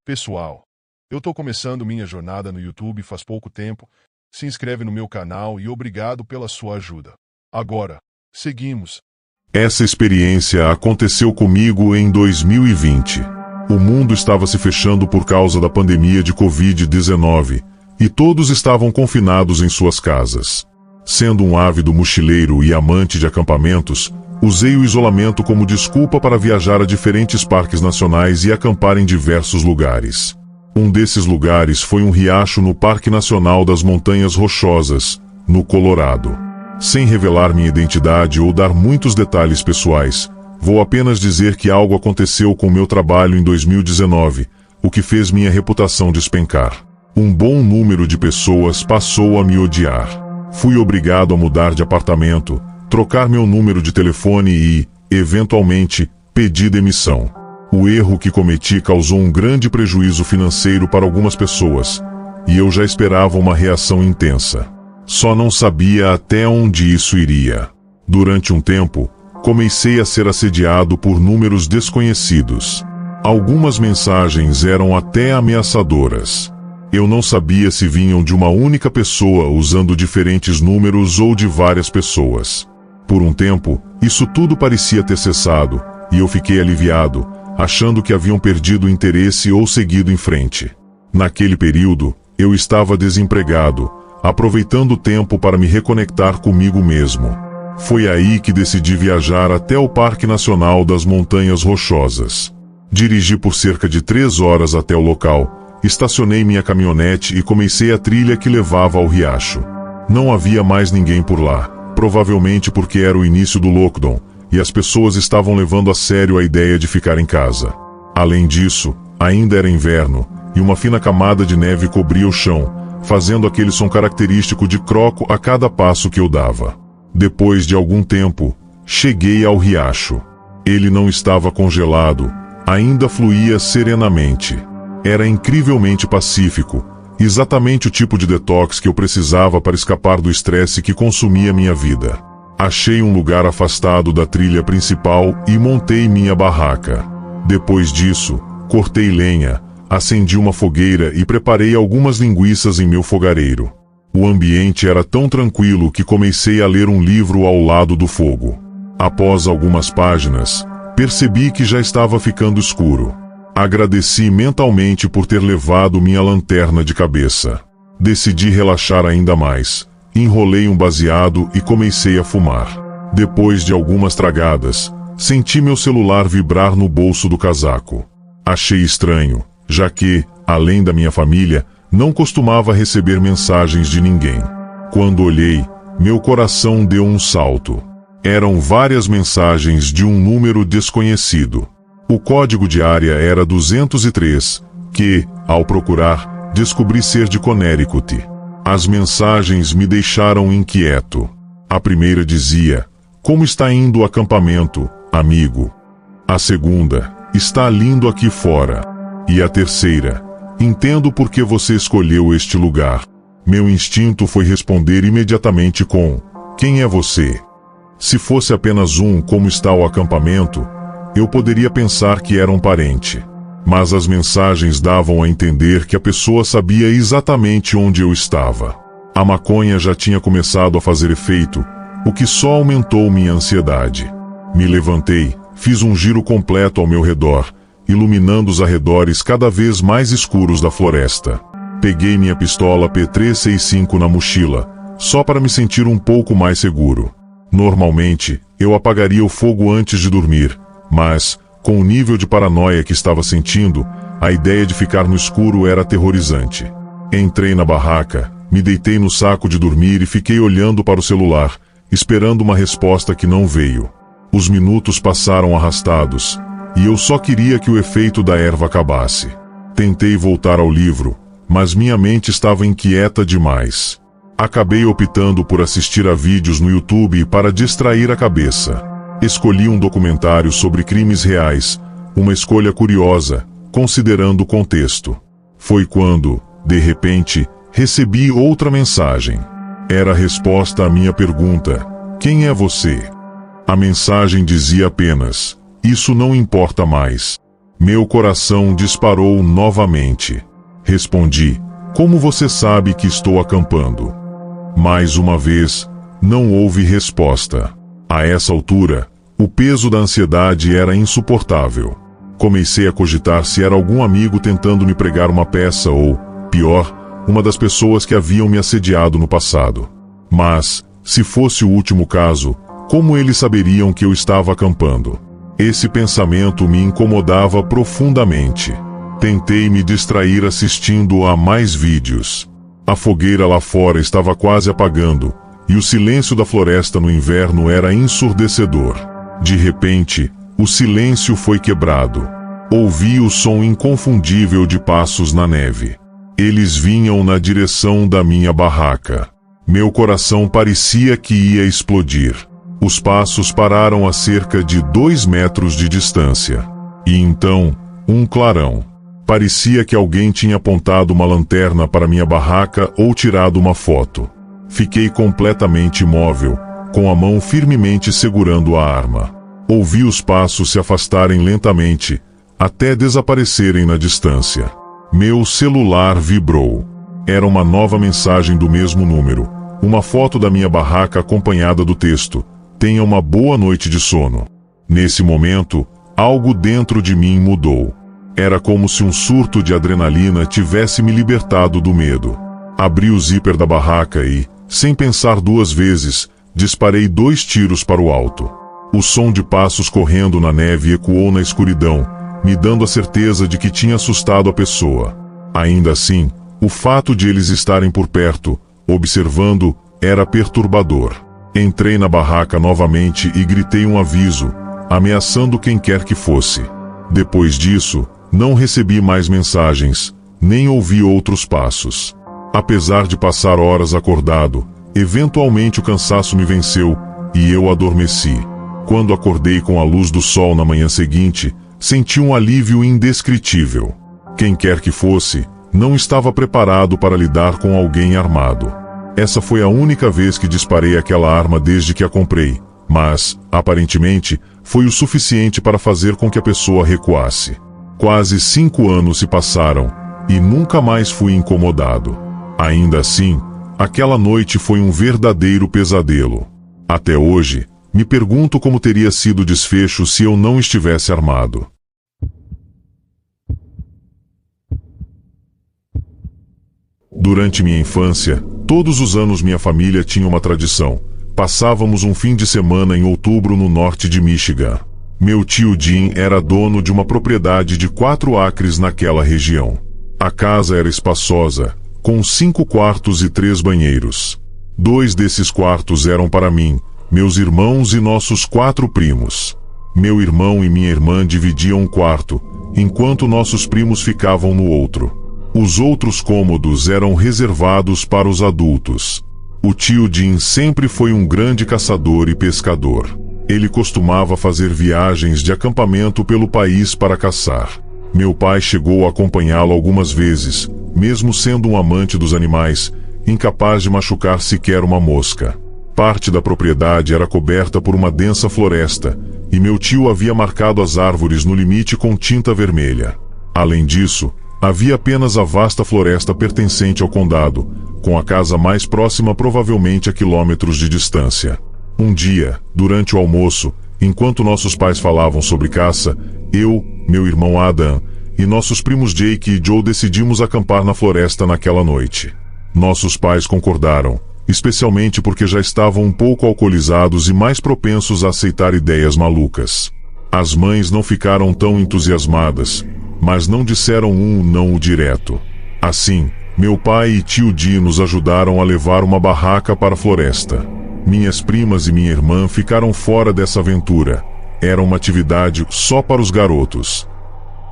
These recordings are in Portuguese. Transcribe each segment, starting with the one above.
Pessoal, eu tô começando minha jornada no YouTube faz pouco tempo. Se inscreve no meu canal e obrigado pela sua ajuda. Agora, seguimos. Essa experiência aconteceu comigo em 2020. O mundo estava se fechando por causa da pandemia de Covid-19 e todos estavam confinados em suas casas. Sendo um ávido mochileiro e amante de acampamentos, usei o isolamento como desculpa para viajar a diferentes parques nacionais e acampar em diversos lugares. Um desses lugares foi um riacho no Parque Nacional das Montanhas Rochosas, no Colorado. Sem revelar minha identidade ou dar muitos detalhes pessoais, vou apenas dizer que algo aconteceu com meu trabalho em 2019, o que fez minha reputação despencar. Um bom número de pessoas passou a me odiar. Fui obrigado a mudar de apartamento, trocar meu número de telefone e, eventualmente, pedir demissão. O erro que cometi causou um grande prejuízo financeiro para algumas pessoas, e eu já esperava uma reação intensa. Só não sabia até onde isso iria. Durante um tempo, comecei a ser assediado por números desconhecidos. Algumas mensagens eram até ameaçadoras. Eu não sabia se vinham de uma única pessoa usando diferentes números ou de várias pessoas. Por um tempo, isso tudo parecia ter cessado, e eu fiquei aliviado, achando que haviam perdido o interesse ou seguido em frente. Naquele período, eu estava desempregado, aproveitando o tempo para me reconectar comigo mesmo. Foi aí que decidi viajar até o Parque Nacional das Montanhas Rochosas. Dirigi por cerca de 3 horas até o local, estacionei minha caminhonete e comecei a trilha que levava ao riacho. Não havia mais ninguém por lá, provavelmente porque era o início do lockdown, e as pessoas estavam levando a sério a ideia de ficar em casa. Além disso, ainda era inverno, e uma fina camada de neve cobria o chão, fazendo aquele som característico de croco a cada passo que eu dava. Depois de algum tempo, cheguei ao riacho. Ele não estava congelado, ainda fluía serenamente. Era incrivelmente pacífico, exatamente o tipo de detox que eu precisava para escapar do estresse que consumia minha vida. Achei um lugar afastado da trilha principal e montei minha barraca. Depois disso, cortei lenha, acendi uma fogueira e preparei algumas linguiças em meu fogareiro. O ambiente era tão tranquilo que comecei a ler um livro ao lado do fogo. Após algumas páginas, percebi que já estava ficando escuro. Agradeci mentalmente por ter levado minha lanterna de cabeça. Decidi relaxar ainda mais. Enrolei um baseado e comecei a fumar. Depois de algumas tragadas, senti meu celular vibrar no bolso do casaco. Achei estranho, já que, além da minha família, não costumava receber mensagens de ninguém. Quando olhei, meu coração deu um salto. Eram várias mensagens de um número desconhecido. O código de área era 203, que, ao procurar, descobri ser de Connecticut. As mensagens me deixaram inquieto. A primeira dizia: "Como está indo o acampamento, amigo?" A segunda: "Está lindo aqui fora." E a terceira: "Entendo por que você escolheu este lugar." Meu instinto foi responder imediatamente com: "Quem é você?" Se fosse apenas "Como está o acampamento?", eu poderia pensar que era um parente. Mas as mensagens davam a entender que a pessoa sabia exatamente onde eu estava. A maconha já tinha começado a fazer efeito, o que só aumentou minha ansiedade. Me levantei, fiz um giro completo ao meu redor, iluminando os arredores cada vez mais escuros da floresta. Peguei minha pistola P365 na mochila, só para me sentir um pouco mais seguro. Normalmente, eu apagaria o fogo antes de dormir, mas, com o nível de paranoia que estava sentindo, a ideia de ficar no escuro era aterrorizante. Entrei na barraca, me deitei no saco de dormir e fiquei olhando para o celular, esperando uma resposta que não veio. Os minutos passaram arrastados, e eu só queria que o efeito da erva acabasse. Tentei voltar ao livro, mas minha mente estava inquieta demais. Acabei optando por assistir a vídeos no YouTube para distrair a cabeça. Escolhi um documentário sobre crimes reais, uma escolha curiosa, considerando o contexto. Foi quando, de repente, recebi outra mensagem. Era a resposta à minha pergunta: "Quem é você?" A mensagem dizia apenas: "Isso não importa mais." Meu coração disparou novamente. Respondi: como você sabe que estou acampando? Mais uma vez, não houve resposta. A essa altura, o peso da ansiedade era insuportável. Comecei a cogitar se era algum amigo tentando me pregar uma peça ou, pior, uma das pessoas que haviam me assediado no passado. Mas, se fosse o último caso, como eles saberiam que eu estava acampando? Esse pensamento me incomodava profundamente. Tentei me distrair assistindo a mais vídeos. A fogueira lá fora estava quase apagando, e o silêncio da floresta no inverno era ensurdecedor. De repente, o silêncio foi quebrado. Ouvi o som inconfundível de passos na neve. Eles vinham na direção da minha barraca. Meu coração parecia que ia explodir. Os passos pararam a cerca de 2 metros de distância. E então, um clarão. Parecia que alguém tinha apontado uma lanterna para minha barraca ou tirado uma foto. Fiquei completamente imóvel, com a mão firmemente segurando a arma. Ouvi os passos se afastarem lentamente, até desaparecerem na distância. Meu celular vibrou. Era uma nova mensagem do mesmo número. Uma foto da minha barraca acompanhada do texto: tenha uma boa noite de sono. Nesse momento, algo dentro de mim mudou. Era como se um surto de adrenalina tivesse me libertado do medo. Abri o zíper da barraca e, sem pensar 2 vezes, disparei 2 tiros para o alto. O som de passos correndo na neve ecoou na escuridão, me dando a certeza de que tinha assustado a pessoa. Ainda assim, o fato de eles estarem por perto, observando, era perturbador. Entrei na barraca novamente e gritei um aviso, ameaçando quem quer que fosse. Depois disso, não recebi mais mensagens, nem ouvi outros passos. Apesar de passar horas acordado, eventualmente o cansaço me venceu e eu adormeci. Quando acordei com a luz do sol na manhã seguinte, senti um alívio indescritível. Quem quer que fosse, não estava preparado para lidar com alguém armado. Essa foi a única vez que disparei aquela arma desde que a comprei, mas, aparentemente, foi o suficiente para fazer com que a pessoa recuasse. Quase 5 anos se passaram, e nunca mais fui incomodado. Ainda assim, aquela noite foi um verdadeiro pesadelo. Até hoje, me pergunto como teria sido o desfecho se eu não estivesse armado. Durante minha infância, todos os anos minha família tinha uma tradição. Passávamos um fim de semana em outubro no norte de Michigan. Meu tio Jim era dono de uma propriedade de 4 acres naquela região. A casa era espaçosa, com 5 quartos e 3 banheiros. 2 desses quartos eram para mim, meus irmãos e nossos 4 primos. Meu irmão e minha irmã dividiam um quarto, enquanto nossos primos ficavam no outro. Os outros cômodos eram reservados para os adultos. O tio Jim sempre foi um grande caçador e pescador. Ele costumava fazer viagens de acampamento pelo país para caçar. Meu pai chegou a acompanhá-lo algumas vezes, mesmo sendo um amante dos animais, incapaz de machucar sequer uma mosca. Parte da propriedade era coberta por uma densa floresta, e meu tio havia marcado as árvores no limite com tinta vermelha. Além disso, havia apenas a vasta floresta pertencente ao condado, com a casa mais próxima provavelmente a quilômetros de distância. Um dia, durante o almoço, enquanto nossos pais falavam sobre caça, eu, meu irmão Adam e nossos primos Jake e Joe decidimos acampar na floresta naquela noite. Nossos pais concordaram, especialmente porque já estavam um pouco alcoolizados e mais propensos a aceitar ideias malucas. As mães não ficaram tão entusiasmadas, mas não disseram um não direto. Assim, meu pai e tio Di nos ajudaram a levar uma barraca para a floresta. Minhas primas e minha irmã ficaram fora dessa aventura. Era uma atividade só para os garotos.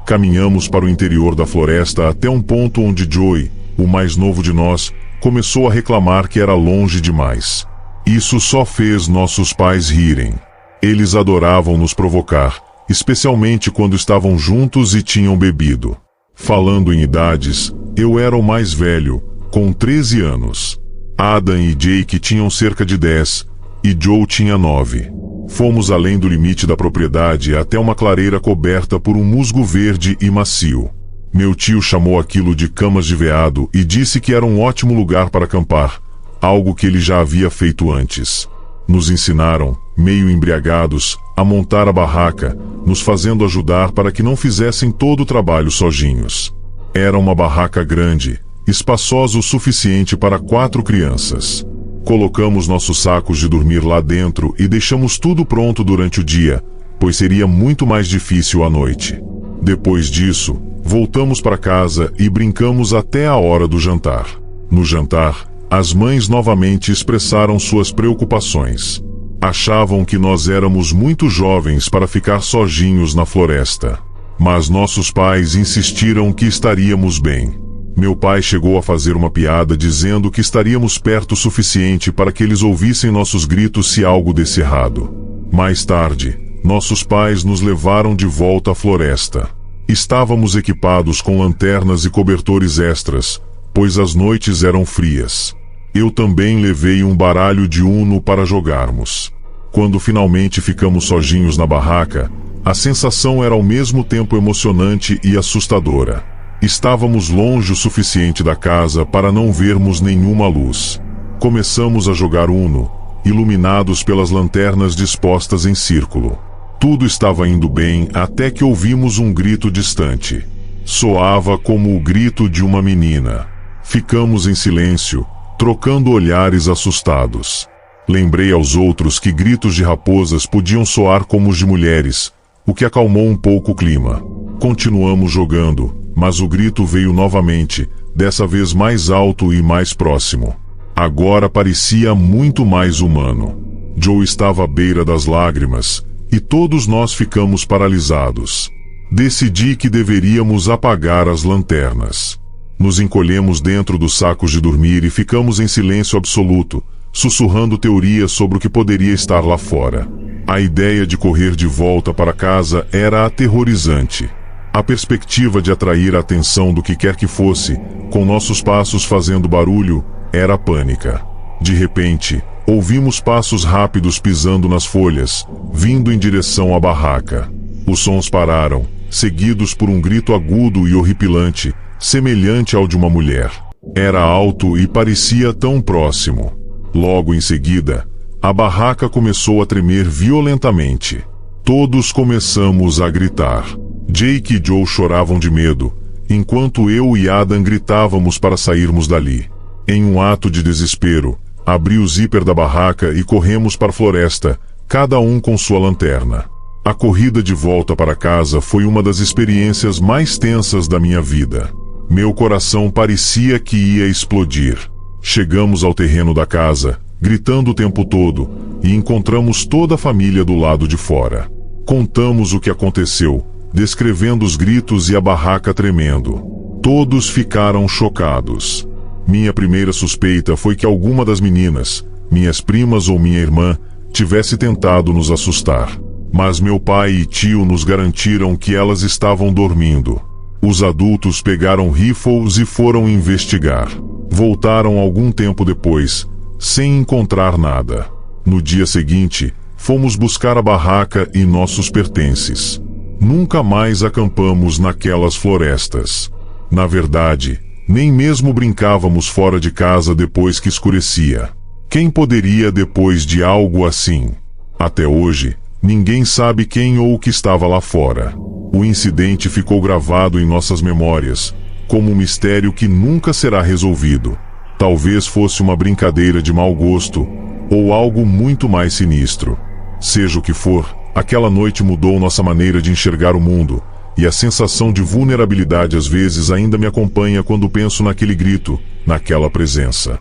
Caminhamos para o interior da floresta até um ponto onde Joey, o mais novo de nós, começou a reclamar que era longe demais. Isso só fez nossos pais rirem. Eles adoravam nos provocar, especialmente quando estavam juntos e tinham bebido. Falando em idades, eu era o mais velho, com 13 anos. Adam e Jake tinham cerca de 10, e Joe tinha 9. Fomos além do limite da propriedade até uma clareira coberta por um musgo verde e macio. Meu tio chamou aquilo de camas de veado e disse que era um ótimo lugar para acampar, algo que ele já havia feito antes. Nos ensinaram, meio embriagados, a montar a barraca, nos fazendo ajudar para que não fizessem todo o trabalho sozinhos. Era uma barraca grande, espaçosa o suficiente para 4 crianças. Colocamos nossos sacos de dormir lá dentro e deixamos tudo pronto durante o dia, pois seria muito mais difícil à noite. Depois disso, voltamos para casa e brincamos até a hora do jantar. No jantar, as mães novamente expressaram suas preocupações. Achavam que nós éramos muito jovens para ficar sozinhos na floresta. Mas nossos pais insistiram que estaríamos bem. Meu pai chegou a fazer uma piada dizendo que estaríamos perto o suficiente para que eles ouvissem nossos gritos se algo desse errado. Mais tarde, nossos pais nos levaram de volta à floresta. Estávamos equipados com lanternas e cobertores extras, pois as noites eram frias. Eu também levei um baralho de Uno para jogarmos. Quando finalmente ficamos sozinhos na barraca, a sensação era ao mesmo tempo emocionante e assustadora. Estávamos longe o suficiente da casa para não vermos nenhuma luz. Começamos a jogar Uno, iluminados pelas lanternas dispostas em círculo. Tudo estava indo bem até que ouvimos um grito distante. Soava como o grito de uma menina. Ficamos em silêncio, trocando olhares assustados. Lembrei aos outros que gritos de raposas podiam soar como os de mulheres, o que acalmou um pouco o clima. Continuamos jogando, mas o grito veio novamente, dessa vez mais alto e mais próximo. Agora parecia muito mais humano. Joe estava à beira das lágrimas, e todos nós ficamos paralisados. Decidi que deveríamos apagar as lanternas. Nos encolhemos dentro dos sacos de dormir e ficamos em silêncio absoluto, sussurrando teorias sobre o que poderia estar lá fora. A ideia de correr de volta para casa era aterrorizante. A perspectiva de atrair a atenção do que quer que fosse, com nossos passos fazendo barulho, era pânica. De repente, ouvimos passos rápidos pisando nas folhas, vindo em direção à barraca. Os sons pararam, seguidos por um grito agudo e horripilante, semelhante ao de uma mulher. Era alto e parecia tão próximo. Logo em seguida, a barraca começou a tremer violentamente. Todos começamos a gritar. Jake e Joe choravam de medo, enquanto eu e Adam gritávamos para sairmos dali. Em um ato de desespero, abri o zíper da barraca e corremos para a floresta, cada um com sua lanterna. A corrida de volta para casa foi uma das experiências mais tensas da minha vida. Meu coração parecia que ia explodir. Chegamos ao terreno da casa, gritando o tempo todo, e encontramos toda a família do lado de fora. Contamos o que aconteceu, descrevendo os gritos e a barraca tremendo. Todos ficaram chocados. Minha primeira suspeita foi que alguma das meninas, minhas primas ou minha irmã, tivesse tentado nos assustar. Mas meu pai e tio nos garantiram que elas estavam dormindo. Os adultos pegaram rifles e foram investigar. Voltaram algum tempo depois, sem encontrar nada. No dia seguinte, fomos buscar a barraca e nossos pertences. Nunca mais acampamos naquelas florestas. Na verdade, nem mesmo brincávamos fora de casa depois que escurecia. Quem poderia depois de algo assim? Até hoje, ninguém sabe quem ou o que estava lá fora. O incidente ficou gravado em nossas memórias, como um mistério que nunca será resolvido. Talvez fosse uma brincadeira de mau gosto, ou algo muito mais sinistro. Seja o que for, aquela noite mudou nossa maneira de enxergar o mundo, e a sensação de vulnerabilidade às vezes ainda me acompanha quando penso naquele grito, naquela presença.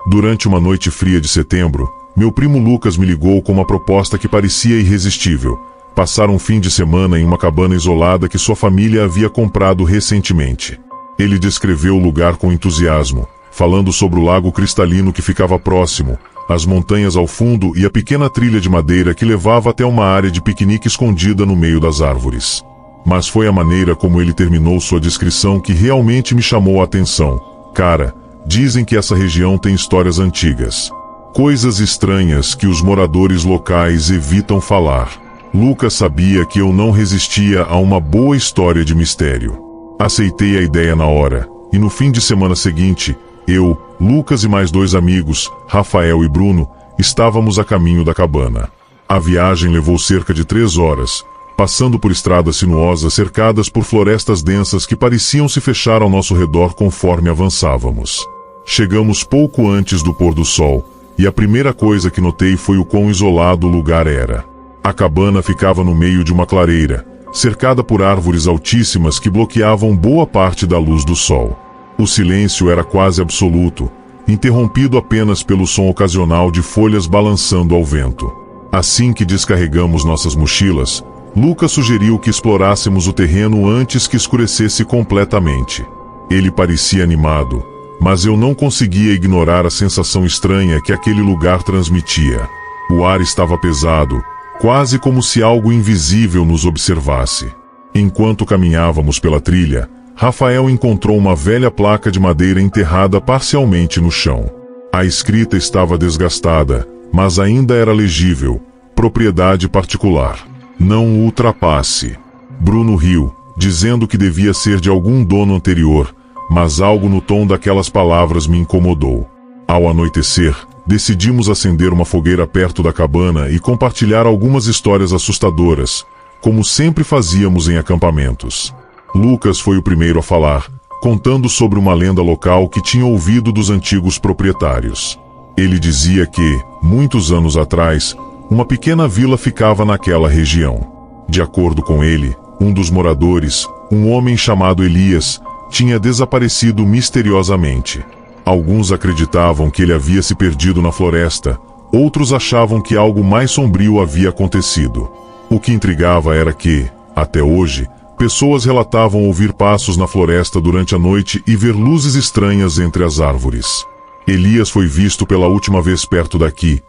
Durante uma noite fria de setembro, meu primo Lucas me ligou com uma proposta que parecia irresistível: passar um fim de semana em uma cabana isolada que sua família havia comprado recentemente. Ele descreveu o lugar com entusiasmo, falando sobre o lago cristalino que ficava próximo, as montanhas ao fundo e a pequena trilha de madeira que levava até uma área de piquenique escondida no meio das árvores. Mas foi a maneira como ele terminou sua descrição que realmente me chamou a atenção. Cara, dizem que essa região tem histórias antigas. Coisas estranhas que os moradores locais evitam falar. Lucas sabia que eu não resistia a uma boa história de mistério. Aceitei a ideia na hora, e no fim de semana seguinte, eu, Lucas e mais 2 amigos, Rafael e Bruno, estávamos a caminho da cabana. A viagem levou cerca de 3 horas, passando por estradas sinuosas cercadas por florestas densas que pareciam se fechar ao nosso redor conforme avançávamos. Chegamos pouco antes do pôr do sol, e a primeira coisa que notei foi o quão isolado o lugar era. A cabana ficava no meio de uma clareira, cercada por árvores altíssimas que bloqueavam boa parte da luz do sol. O silêncio era quase absoluto, interrompido apenas pelo som ocasional de folhas balançando ao vento. Assim que descarregamos nossas mochilas, Lucas sugeriu que explorássemos o terreno antes que escurecesse completamente. Ele parecia animado, mas eu não conseguia ignorar a sensação estranha que aquele lugar transmitia. O ar estava pesado, quase como se algo invisível nos observasse. Enquanto caminhávamos pela trilha, Rafael encontrou uma velha placa de madeira enterrada parcialmente no chão. A escrita estava desgastada, mas ainda era legível: propriedade particular. Não ultrapasse. Bruno riu, dizendo que devia ser de algum dono anterior, mas algo no tom daquelas palavras me incomodou. Ao anoitecer, decidimos acender uma fogueira perto da cabana e compartilhar algumas histórias assustadoras, como sempre fazíamos em acampamentos. Lucas foi o primeiro a falar, contando sobre uma lenda local que tinha ouvido dos antigos proprietários. Ele dizia que, muitos anos atrás, uma pequena vila ficava naquela região. De acordo com ele, um dos moradores, um homem chamado Elias, tinha desaparecido misteriosamente. Alguns acreditavam que ele havia se perdido na floresta, outros achavam que algo mais sombrio havia acontecido. O que intrigava era que, até hoje, pessoas relatavam ouvir passos na floresta durante a noite e ver luzes estranhas entre as árvores. Elias foi visto pela última vez perto daqui.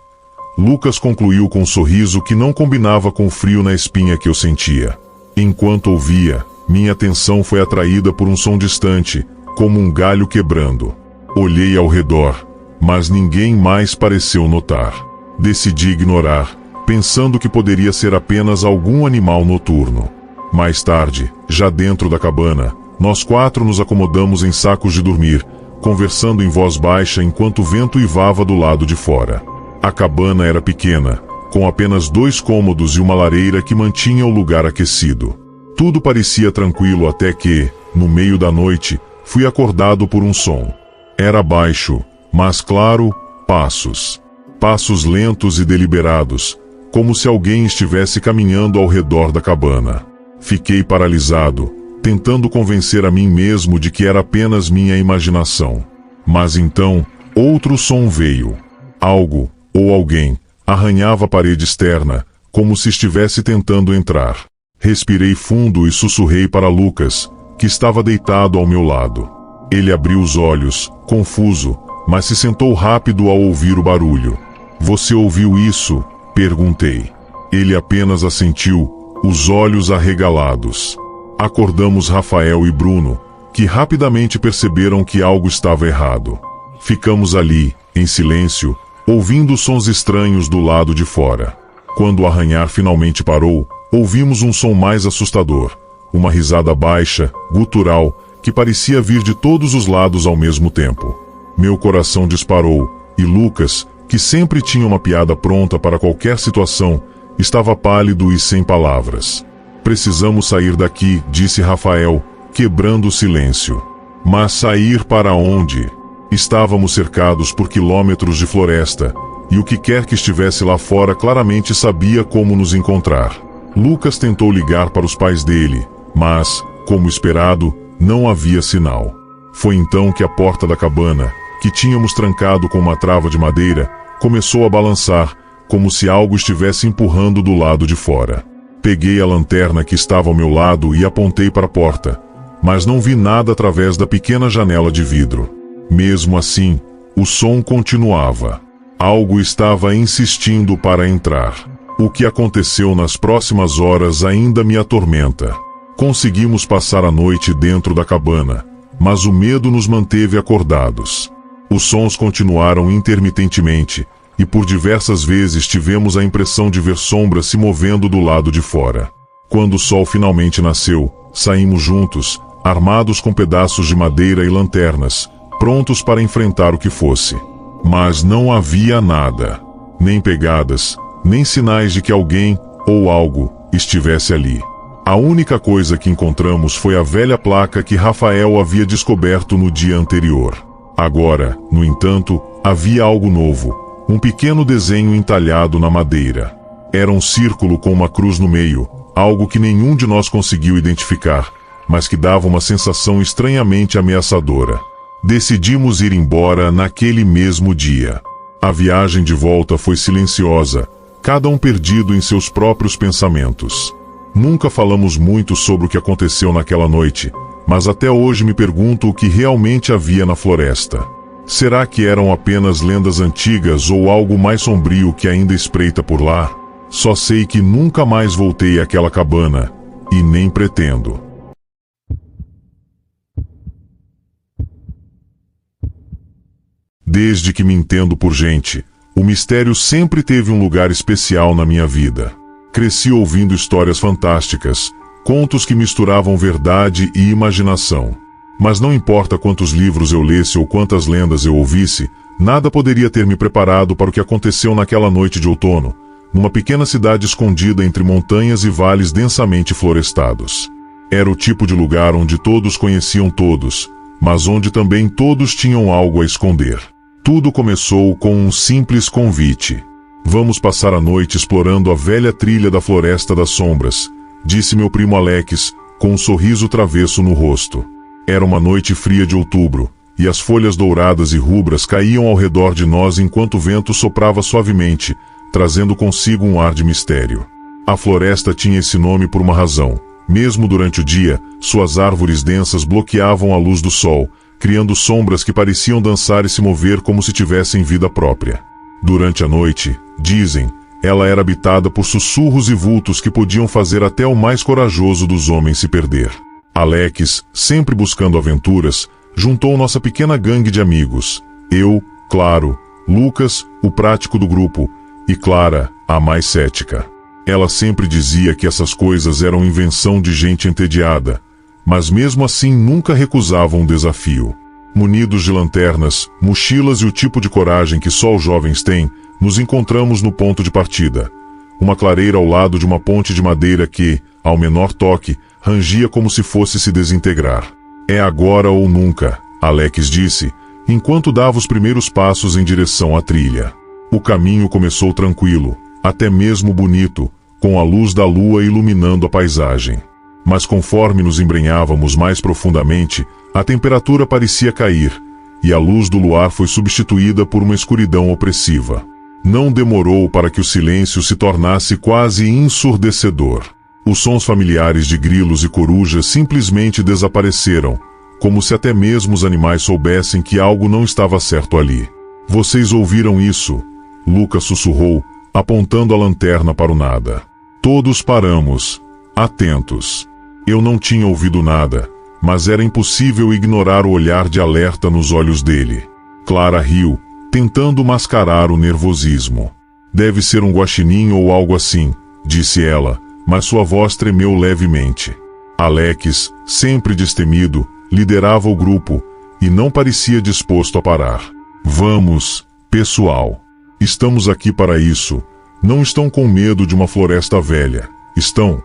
Lucas concluiu com um sorriso que não combinava com o frio na espinha que eu sentia. Enquanto ouvia, minha atenção foi atraída por um som distante, como um galho quebrando. Olhei ao redor, mas ninguém mais pareceu notar. Decidi ignorar, pensando que poderia ser apenas algum animal noturno. Mais tarde, já dentro da cabana, nós 4 nos acomodamos em sacos de dormir, conversando em voz baixa enquanto o vento uivava do lado de fora. A cabana era pequena, com apenas 2 cômodos e uma lareira que mantinha o lugar aquecido. Tudo parecia tranquilo até que, no meio da noite, fui acordado por um som. Era baixo, mas claro, passos. Passos lentos e deliberados, como se alguém estivesse caminhando ao redor da cabana. Fiquei paralisado, tentando convencer a mim mesmo de que era apenas minha imaginação. Mas então, outro som veio. Algo, ou alguém, arranhava a parede externa, como se estivesse tentando entrar. Respirei fundo e sussurrei para Lucas, que estava deitado ao meu lado. Ele abriu os olhos, confuso, mas se sentou rápido ao ouvir o barulho. "Você ouviu isso?" perguntei. Ele apenas assentiu, os olhos arregalados. Acordamos Rafael e Bruno, que rapidamente perceberam que algo estava errado. Ficamos ali, em silêncio, ouvindo sons estranhos do lado de fora. Quando o arranhar finalmente parou, ouvimos um som mais assustador, uma risada baixa, gutural, que parecia vir de todos os lados ao mesmo tempo. Meu coração disparou, e Lucas, que sempre tinha uma piada pronta para qualquer situação, estava pálido e sem palavras. "Precisamos sair daqui", disse Rafael, quebrando o silêncio. Mas sair para onde? Estávamos cercados por quilômetros de floresta, e o que quer que estivesse lá fora claramente sabia como nos encontrar. Lucas tentou ligar para os pais dele, mas, como esperado, não havia sinal. Foi então que a porta da cabana, que tínhamos trancado com uma trava de madeira, começou a balançar, como se algo estivesse empurrando do lado de fora. Peguei a lanterna que estava ao meu lado e apontei para a porta, mas não vi nada através da pequena janela de vidro. Mesmo assim, o som continuava. Algo estava insistindo para entrar. O que aconteceu nas próximas horas ainda me atormenta. Conseguimos passar a noite dentro da cabana, mas o medo nos manteve acordados. Os sons continuaram intermitentemente, e por diversas vezes tivemos a impressão de ver sombras se movendo do lado de fora. Quando o sol finalmente nasceu, saímos juntos, armados com pedaços de madeira e lanternas, prontos para enfrentar o que fosse. Mas não havia nada, nem pegadas, nem sinais de que alguém, ou algo, estivesse ali. A única coisa que encontramos foi a velha placa que Rafael havia descoberto no dia anterior. Agora, no entanto, havia algo novo, um pequeno desenho entalhado na madeira. Era um círculo com uma cruz no meio, algo que nenhum de nós conseguiu identificar, mas que dava uma sensação estranhamente ameaçadora. Decidimos ir embora naquele mesmo dia. A viagem de volta foi silenciosa, cada um perdido em seus próprios pensamentos. Nunca falamos muito sobre o que aconteceu naquela noite, mas até hoje me pergunto o que realmente havia na floresta. Será que eram apenas lendas antigas ou algo mais sombrio que ainda espreita por lá? Só sei que nunca mais voltei àquela cabana, e nem pretendo. Desde que me entendo por gente, o mistério sempre teve um lugar especial na minha vida. Cresci ouvindo histórias fantásticas, contos que misturavam verdade e imaginação. Mas não importa quantos livros eu lesse ou quantas lendas eu ouvisse, nada poderia ter me preparado para o que aconteceu naquela noite de outono, numa pequena cidade escondida entre montanhas e vales densamente florestados. Era o tipo de lugar onde todos conheciam todos, mas onde também todos tinham algo a esconder. Tudo começou com um simples convite. Vamos passar a noite explorando a velha trilha da Floresta das Sombras, disse meu primo Alex, com um sorriso travesso no rosto. Era uma noite fria de outubro, e as folhas douradas e rubras caíam ao redor de nós enquanto o vento soprava suavemente, trazendo consigo um ar de mistério. A floresta tinha esse nome por uma razão. Mesmo durante o dia, suas árvores densas bloqueavam a luz do sol, criando sombras que pareciam dançar e se mover como se tivessem vida própria. Durante a noite, dizem, ela era habitada por sussurros e vultos que podiam fazer até o mais corajoso dos homens se perder. Alex, sempre buscando aventuras, juntou nossa pequena gangue de amigos. Eu, claro, Lucas, o prático do grupo, e Clara, a mais cética. Ela sempre dizia que essas coisas eram invenção de gente entediada, mas mesmo assim nunca recusava um desafio. Munidos de lanternas, mochilas e o tipo de coragem que só os jovens têm, nos encontramos no ponto de partida. Uma clareira ao lado de uma ponte de madeira que, ao menor toque, rangia como se fosse se desintegrar. É agora ou nunca, Alex disse, enquanto dava os primeiros passos em direção à trilha. O caminho começou tranquilo, até mesmo bonito, com a luz da lua iluminando a paisagem. Mas conforme nos embrenhávamos mais profundamente, a temperatura parecia cair, e a luz do luar foi substituída por uma escuridão opressiva. Não demorou para que o silêncio se tornasse quase ensurdecedor. Os sons familiares de grilos e corujas simplesmente desapareceram, como se até mesmo os animais soubessem que algo não estava certo ali. Vocês ouviram isso? Lucas sussurrou, apontando a lanterna para o nada. Todos paramos, atentos. Eu não tinha ouvido nada, mas era impossível ignorar o olhar de alerta nos olhos dele. Clara riu, tentando mascarar o nervosismo. Deve ser um guaxinim ou algo assim, disse ela, mas sua voz tremeu levemente. Alex, sempre destemido, liderava o grupo, e não parecia disposto a parar. Vamos, pessoal. Estamos aqui para isso. Não estão com medo de uma floresta velha. Estão?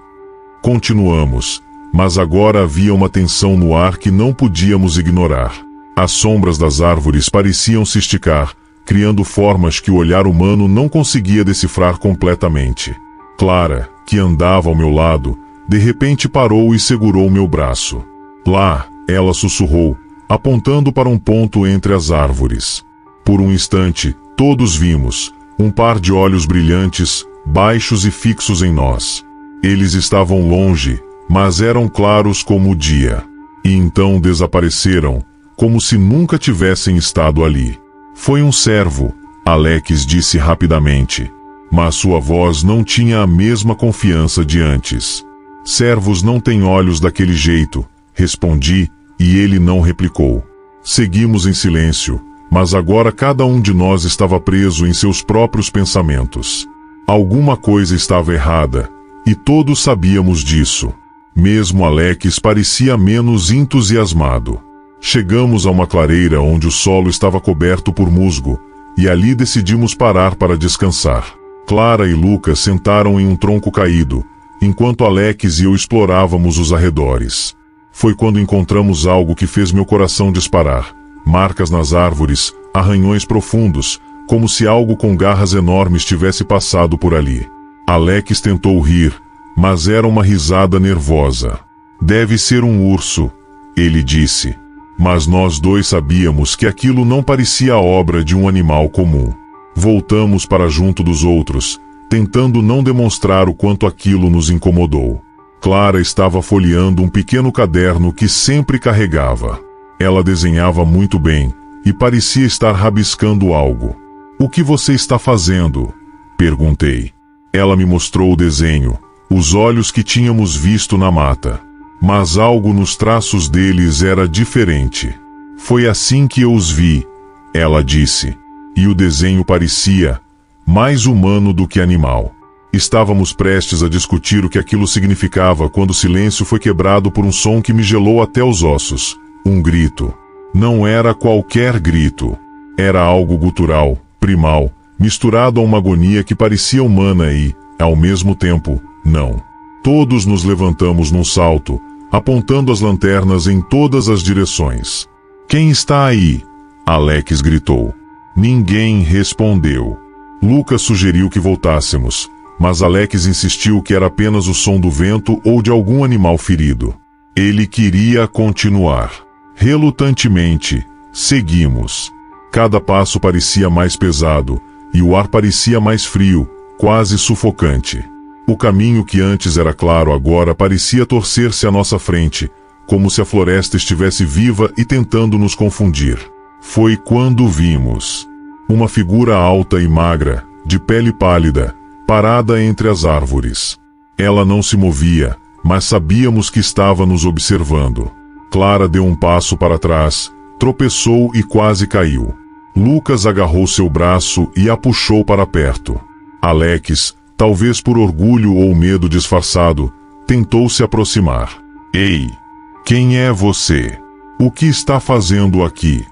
Continuamos. Mas agora havia uma tensão no ar que não podíamos ignorar. As sombras das árvores pareciam se esticar, criando formas que o olhar humano não conseguia decifrar completamente. Clara, que andava ao meu lado, de repente parou e segurou meu braço. Lá, ela sussurrou, apontando para um ponto entre as árvores. Por um instante, todos vimos um par de olhos brilhantes, baixos e fixos em nós. Eles estavam longe, mas eram claros como o dia. E então desapareceram, como se nunca tivessem estado ali. Foi um servo, Alex disse rapidamente, mas sua voz não tinha a mesma confiança de antes. Servos não têm olhos daquele jeito, respondi, e ele não replicou. Seguimos em silêncio, Mas agora cada um de nós estava preso em seus próprios pensamentos. Alguma coisa estava errada, e todos sabíamos disso. Mesmo Alex parecia menos entusiasmado. Chegamos a uma clareira onde o solo estava coberto por musgo, e ali decidimos parar para descansar. Clara e Lucas sentaram em um tronco caído, enquanto Alex e eu explorávamos os arredores. Foi quando encontramos algo que fez meu coração disparar. Marcas nas árvores, arranhões profundos, como se algo com garras enormes tivesse passado por ali. Alex tentou rir, mas era uma risada nervosa. Deve ser um urso, ele disse. Mas nós dois sabíamos que aquilo não parecia a obra de um animal comum. Voltamos para junto dos outros, tentando não demonstrar o quanto aquilo nos incomodou. Clara estava folheando um pequeno caderno que sempre carregava. Ela desenhava muito bem, e parecia estar rabiscando algo. "O que você está fazendo?" perguntei. Ela me mostrou o desenho, os olhos que tínhamos visto na mata. Mas algo nos traços deles era diferente. "Foi assim que eu os vi", ela disse. E o desenho parecia mais humano do que animal. Estávamos prestes a discutir o que aquilo significava quando o silêncio foi quebrado por um som que me gelou até os ossos. Um grito. Não era qualquer grito. Era algo gutural, primal, misturado a uma agonia que parecia humana e, ao mesmo tempo, não. Todos nos levantamos num salto, apontando as lanternas em todas as direções. "Quem está aí?" Alex gritou. Ninguém respondeu. Lucas sugeriu que voltássemos, mas Alex insistiu que era apenas o som do vento ou de algum animal ferido. Ele queria continuar. Relutantemente, seguimos. Cada passo parecia mais pesado, e o ar parecia mais frio, quase sufocante. O caminho que antes era claro agora parecia torcer-se à nossa frente, como se a floresta estivesse viva e tentando nos confundir. Foi quando vimos uma figura alta e magra, de pele pálida, parada entre as árvores. Ela não se movia, mas sabíamos que estava nos observando. Clara deu um passo para trás, tropeçou e quase caiu. Lucas agarrou seu braço e a puxou para perto. Alex, talvez por orgulho ou medo disfarçado, tentou se aproximar. "Ei, quem é você? O que está fazendo aqui?"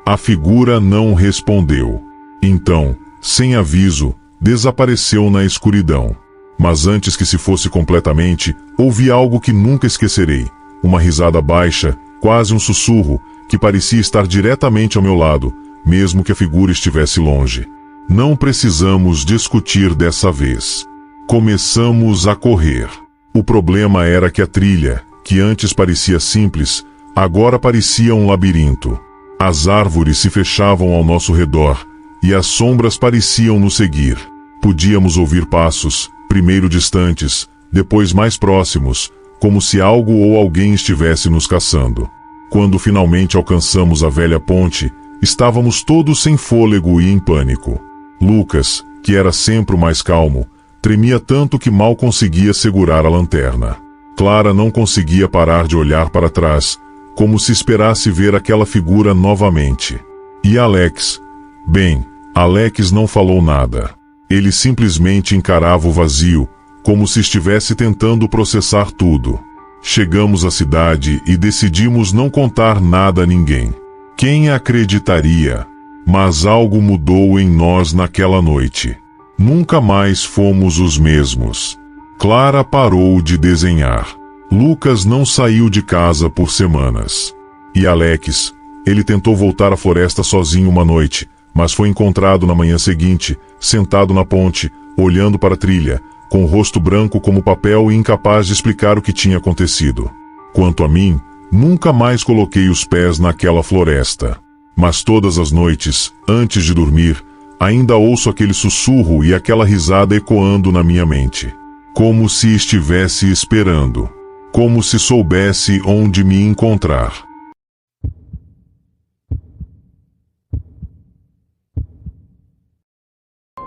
A figura não respondeu. Então, sem aviso, desapareceu na escuridão. Mas antes que se fosse completamente, ouvi algo que nunca esquecerei. Uma risada baixa, quase um sussurro, que parecia estar diretamente ao meu lado, mesmo que a figura estivesse longe. Não precisamos discutir dessa vez. Começamos a correr. O problema era que a trilha, que antes parecia simples, agora parecia um labirinto. As árvores se fechavam ao nosso redor, e as sombras pareciam nos seguir. Podíamos ouvir passos, primeiro distantes, depois mais próximos, como se algo ou alguém estivesse nos caçando. Quando finalmente alcançamos a velha ponte, estávamos todos sem fôlego e em pânico. Lucas, que era sempre o mais calmo, tremia tanto que mal conseguia segurar a lanterna. Clara não conseguia parar de olhar para trás, como se esperasse ver aquela figura novamente. E Alex? Bem, Alex não falou nada. Ele simplesmente encarava o vazio, como se estivesse tentando processar tudo. Chegamos à cidade e decidimos não contar nada a ninguém. Quem acreditaria? Mas algo mudou em nós naquela noite. Nunca mais fomos os mesmos. Clara parou de desenhar. Lucas não saiu de casa por semanas. E Alex, ele tentou voltar à floresta sozinho uma noite, mas foi encontrado na manhã seguinte, sentado na ponte, olhando para a trilha, com o rosto branco como papel e incapaz de explicar o que tinha acontecido. Quanto a mim, nunca mais coloquei os pés naquela floresta. Mas todas as noites, antes de dormir, ainda ouço aquele sussurro e aquela risada ecoando na minha mente. Como se estivesse esperando. Como se soubesse onde me encontrar.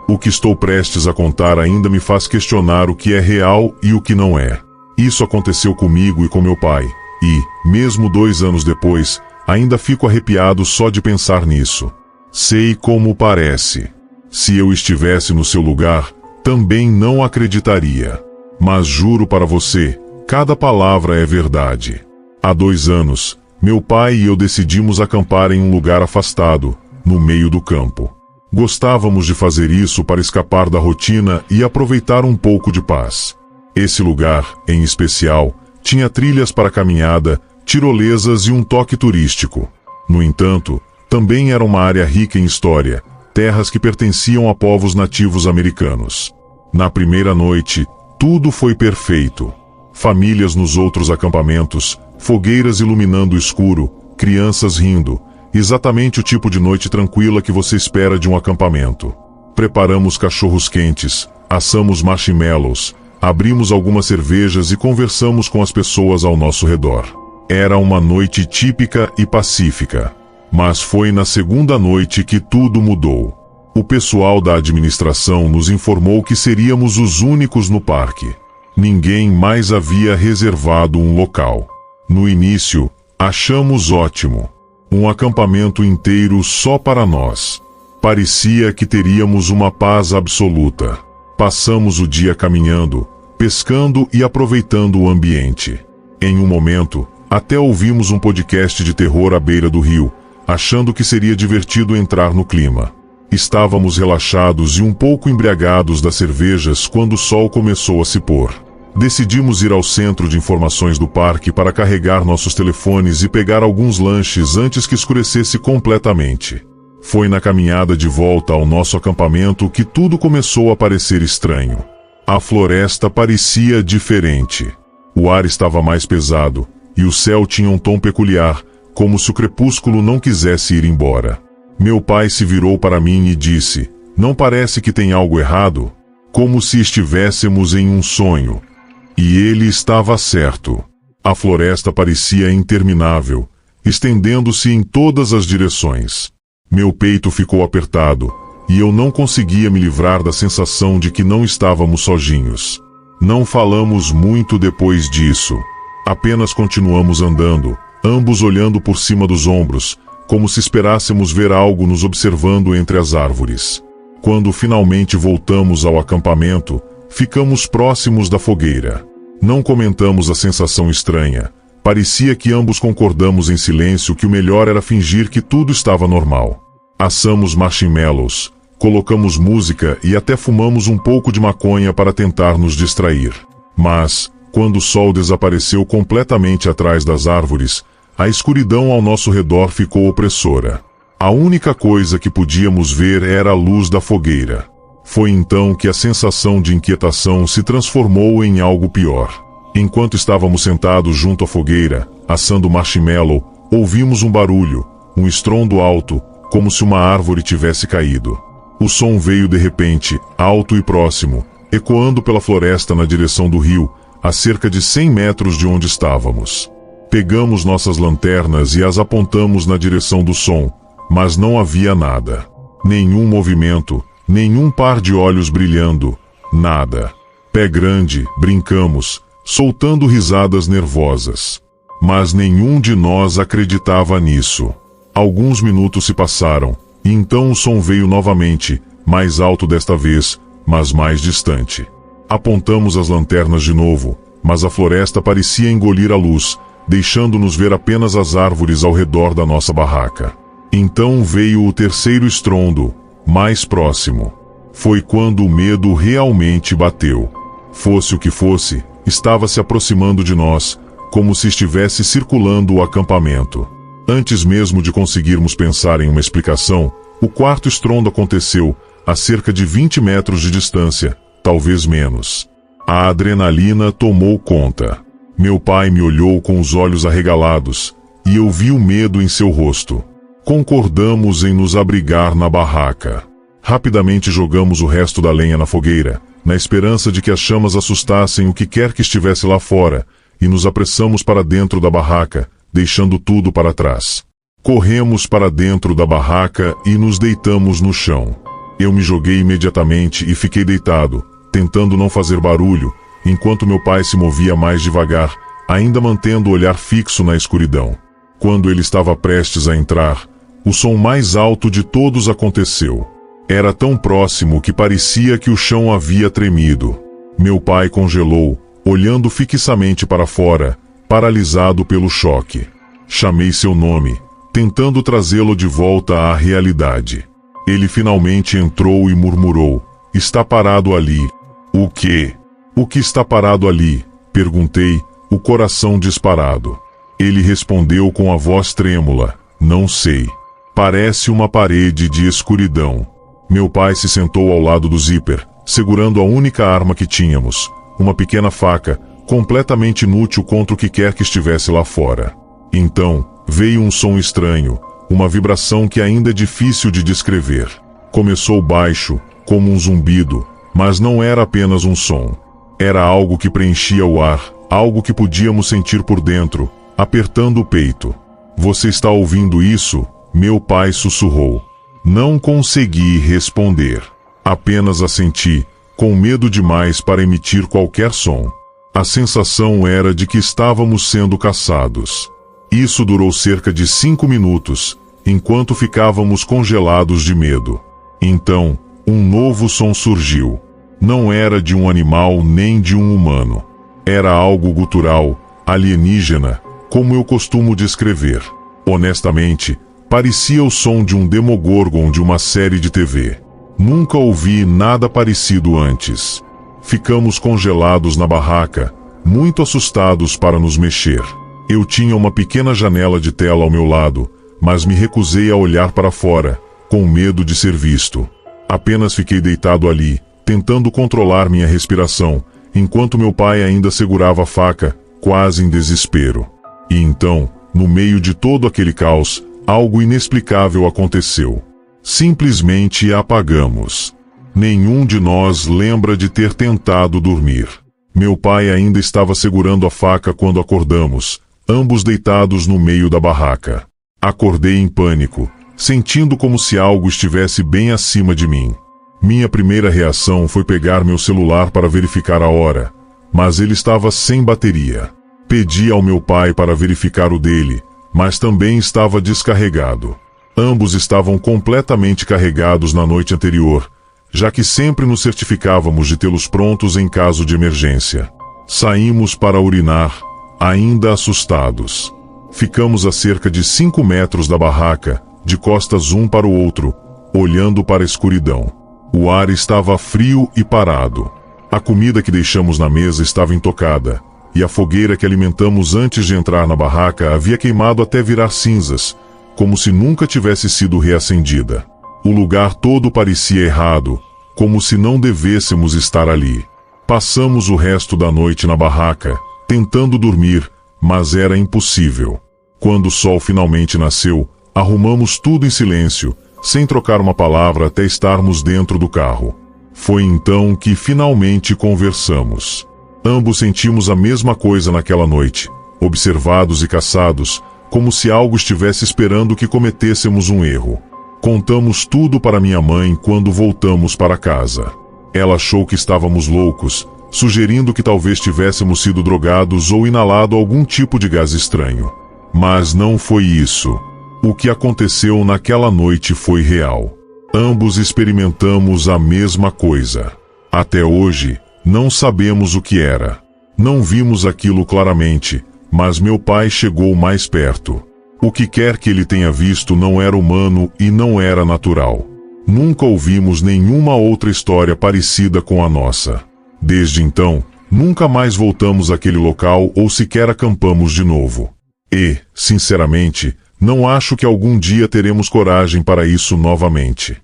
O que estou prestes a contar ainda me faz questionar o que é real e o que não é. Isso aconteceu comigo e com meu pai, e, mesmo 2 anos depois, ainda fico arrepiado só de pensar nisso. Sei como parece. Se eu estivesse no seu lugar, também não acreditaria. Mas juro para você, cada palavra é verdade. Há 2 anos, meu pai e eu decidimos acampar em um lugar afastado, no meio do campo. Gostávamos de fazer isso para escapar da rotina e aproveitar um pouco de paz. Esse lugar, em especial, tinha trilhas para caminhada, tirolesas e um toque turístico. No entanto, também era uma área rica em história, terras que pertenciam a povos nativos americanos. Na primeira noite, tudo foi perfeito. Famílias nos outros acampamentos, fogueiras iluminando o escuro, crianças rindo, exatamente o tipo de noite tranquila que você espera de um acampamento. Preparamos cachorros quentes, assamos marshmallows, abrimos algumas cervejas e conversamos com as pessoas ao nosso redor. Era uma noite típica e pacífica. Mas foi na segunda noite que tudo mudou. O pessoal da administração nos informou que seríamos os únicos no parque. Ninguém mais havia reservado um local. No início, achamos ótimo. Um acampamento inteiro só para nós. Parecia que teríamos uma paz absoluta. Passamos o dia caminhando, pescando e aproveitando o ambiente. Em um momento, até ouvimos um podcast de terror à beira do rio, achando que seria divertido entrar no clima. Estávamos relaxados e um pouco embriagados das cervejas quando o sol começou a se pôr. Decidimos ir ao centro de informações do parque para carregar nossos telefones e pegar alguns lanches antes que escurecesse completamente. Foi na caminhada de volta ao nosso acampamento que tudo começou a parecer estranho. A floresta parecia diferente. O ar estava mais pesado, e o céu tinha um tom peculiar, como se o crepúsculo não quisesse ir embora. Meu pai se virou para mim e disse: "Não parece que tem algo errado? Como se estivéssemos em um sonho." E ele estava certo. A floresta parecia interminável, estendendo-se em todas as direções. Meu peito ficou apertado, e eu não conseguia me livrar da sensação de que não estávamos sozinhos. Não falamos muito depois disso. Apenas continuamos andando, ambos olhando por cima dos ombros, como se esperássemos ver algo nos observando entre as árvores. Quando finalmente voltamos ao acampamento, ficamos próximos da fogueira. Não comentamos a sensação estranha. Parecia que ambos concordamos em silêncio que o melhor era fingir que tudo estava normal. Assamos marshmallows, colocamos música e até fumamos um pouco de maconha para tentar nos distrair. Mas, quando o sol desapareceu completamente atrás das árvores, a escuridão ao nosso redor ficou opressora. A única coisa que podíamos ver era a luz da fogueira. Foi então que a sensação de inquietação se transformou em algo pior. Enquanto estávamos sentados junto à fogueira, assando marshmallow, ouvimos um barulho, um estrondo alto, como se uma árvore tivesse caído. O som veio de repente, alto e próximo, ecoando pela floresta na direção do rio, a cerca de 100 metros de onde estávamos. Pegamos nossas lanternas e as apontamos na direção do som, mas não havia nada. Nenhum movimento, nenhum par de olhos brilhando, nada. Pé grande, brincamos, soltando risadas nervosas. Mas nenhum de nós acreditava nisso. Alguns minutos se passaram, e então o som veio novamente, mais alto desta vez, mas mais distante. Apontamos as lanternas de novo, mas a floresta parecia engolir a luz, deixando-nos ver apenas as árvores ao redor da nossa barraca. Então veio o terceiro estrondo, mais próximo. Foi quando o medo realmente bateu. Fosse o que fosse, estava se aproximando de nós, como se estivesse circulando o acampamento. Antes mesmo de conseguirmos pensar em uma explicação, o quarto estrondo aconteceu, a cerca de 20 metros de distância, talvez menos. A adrenalina tomou conta. Meu pai me olhou com os olhos arregalados, e eu vi o medo em seu rosto. Concordamos em nos abrigar na barraca. Rapidamente jogamos o resto da lenha na fogueira, na esperança de que as chamas assustassem o que quer que estivesse lá fora, e nos apressamos para dentro da barraca, deixando tudo para trás. Corremos para dentro da barraca e nos deitamos no chão. Eu me joguei imediatamente e fiquei deitado, tentando não fazer barulho, enquanto meu pai se movia mais devagar, ainda mantendo o olhar fixo na escuridão. Quando ele estava prestes a entrar, O som mais alto de todos aconteceu. Era tão próximo que parecia que o chão havia tremido. Meu pai congelou, olhando fixamente para fora, paralisado pelo choque. Chamei seu nome, tentando trazê-lo de volta à realidade. Ele finalmente entrou e murmurou: "Está parado ali." "O quê? O que está parado ali?" perguntei, o coração disparado. Ele respondeu com a voz trêmula: "Não sei. Parece uma parede de escuridão." Meu pai se sentou ao lado do zíper, segurando a única arma que tínhamos, uma pequena faca, completamente inútil contra o que quer que estivesse lá fora. Então, veio um som estranho, uma vibração que ainda é difícil de descrever. Começou baixo, como um zumbido, mas não era apenas um som. Era algo que preenchia o ar, algo que podíamos sentir por dentro, apertando o peito. "Você está ouvindo isso?" meu pai sussurrou. Não consegui responder. Apenas assenti, com medo demais para emitir qualquer som. A sensação era de que estávamos sendo caçados. Isso durou cerca de 5 minutos, enquanto ficávamos congelados de medo. Então, um novo som surgiu. Não era de um animal nem de um humano. Era algo gutural, alienígena, como eu costumo descrever. Honestamente, parecia o som de um Demogorgon de uma série de TV. Nunca ouvi nada parecido antes. Ficamos congelados na barraca, muito assustados para nos mexer. Eu tinha uma pequena janela de tela ao meu lado, mas me recusei a olhar para fora, com medo de ser visto. Apenas fiquei deitado ali, tentando controlar minha respiração, enquanto meu pai ainda segurava a faca, quase em desespero. E então, no meio de todo aquele caos, algo inexplicável aconteceu. Simplesmente apagamos. Nenhum de nós lembra de ter tentado dormir. Meu pai ainda estava segurando a faca quando acordamos, ambos deitados no meio da barraca. Acordei em pânico, sentindo como se algo estivesse bem acima de mim. Minha primeira reação foi pegar meu celular para verificar a hora, mas ele estava sem bateria. Pedi ao meu pai para verificar o dele, mas também estava descarregado. Ambos estavam completamente carregados na noite anterior, já que sempre nos certificávamos de tê-los prontos em caso de emergência. Saímos para urinar, ainda assustados. Ficamos a cerca de 5 metros da barraca, de costas um para o outro, olhando para a escuridão. O ar estava frio e parado. A comida que deixamos na mesa estava intocada, e a fogueira que alimentamos antes de entrar na barraca havia queimado até virar cinzas, como se nunca tivesse sido reacendida. O lugar todo parecia errado, como se não devêssemos estar ali. Passamos o resto da noite na barraca, tentando dormir, mas era impossível. Quando o sol finalmente nasceu, arrumamos tudo em silêncio, sem trocar uma palavra até estarmos dentro do carro. Foi então que finalmente conversamos. Ambos sentimos a mesma coisa naquela noite, observados e caçados, como se algo estivesse esperando que cometêssemos um erro. Contamos tudo para minha mãe quando voltamos para casa. Ela achou que estávamos loucos, sugerindo que talvez tivéssemos sido drogados ou inalado algum tipo de gás estranho. Mas não foi isso. O que aconteceu naquela noite foi real. Ambos experimentamos a mesma coisa. Até hoje, não sabemos o que era. Não vimos aquilo claramente, mas meu pai chegou mais perto. O que quer que ele tenha visto não era humano e não era natural. Nunca ouvimos nenhuma outra história parecida com a nossa. Desde então, nunca mais voltamos àquele local ou sequer acampamos de novo. E, sinceramente, não acho que algum dia teremos coragem para isso novamente.